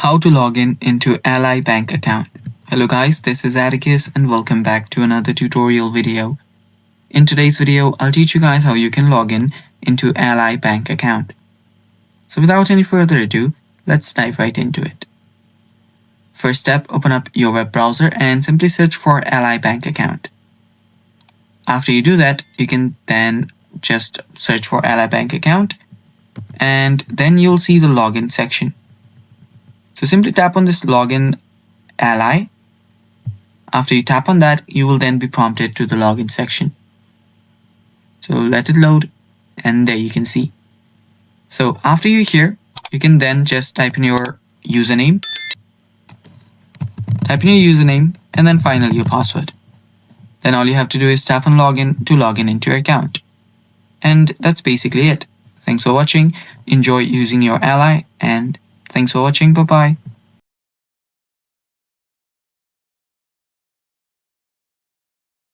How to log in into Ally Bank account. Hello guys, this is Atticus and welcome back to another tutorial video. In today's video, I'll teach you guys how you can log in into Ally Bank account. So without any further ado, let's dive right into it. First step, open up your web browser and simply search for Ally Bank account. After you do that, you can then just search for Ally Bank account and then you'll see the login section. So simply tap on this login Ally. After you tap on that, you will then be prompted to the login section. So let it load and there you can see. So after you're here, you can then just type in your username. Type in your username and then finally your password. Then all you have to do is tap on login to log in into your account. And that's basically it. Thanks for watching. Enjoy using your Ally and thanks for watching. Bye-bye.